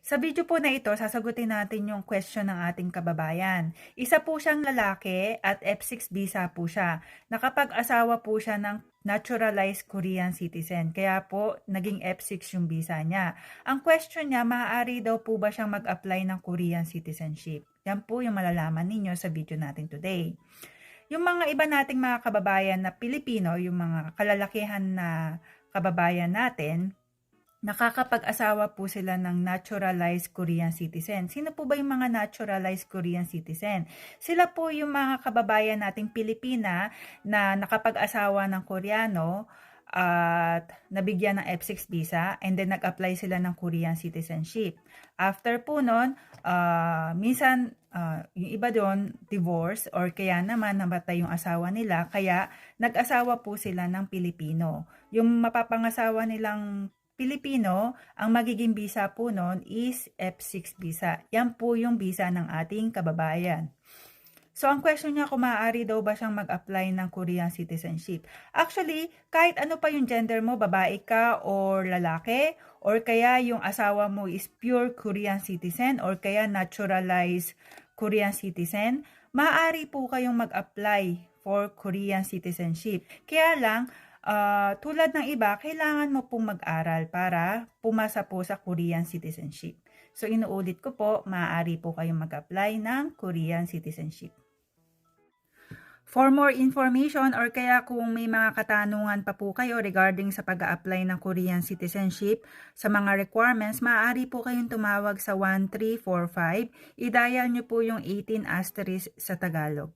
Sa video po na ito, sasagutin natin yung question ng ating kababayan. Isa po siyang lalaki at F6 visa po siya. Nakapag-asawa po siya ng naturalized Korean citizen. Kaya po, naging F6 yung visa niya. Ang question niya, maaari daw po ba siyang mag-apply ng Korean citizenship? Yan po yung malalaman ninyo sa video natin today. Yung mga iba nating mga kababayan na Pilipino, yung mga kalalakihan na kababayan natin, nakakapag-asawa po sila ng naturalized Korean citizen. Sino po ba yung mga naturalized Korean citizen? Sila po yung mga kababayan nating Pilipina na nakapag-asawa ng Koreano at nabigyan ng F6 visa and then nag-apply sila ng Korean citizenship. After po nun, minsan yung iba doon divorce or kaya naman namatay yung asawa nila kaya nag-asawa po sila ng Pilipino. Yung mapapangasawa nilang Pilipino, ang magiging visa po nun is F6 visa. Yan po yung visa ng ating kababayan. So, ang question niya kung maaari daw ba siyang mag-apply ng Korean citizenship. Actually, kahit ano pa yung gender mo, babae ka or lalaki, or kaya yung asawa mo is pure Korean citizen, or kaya naturalized Korean citizen, maaari po kayong mag-apply for Korean citizenship. Kaya lang, tulad ng iba, kailangan mo pong mag-aral para pumasa po sa Korean citizenship. So, inuulit ko po, maaari po kayong mag-apply ng Korean citizenship. For more information or kaya kung may mga katanungan pa po kayo regarding sa pag-a-apply ng Korean citizenship, sa mga requirements, maaari po kayong tumawag sa 1345. I-dial nyo po yung 18 asterisk sa Tagalog.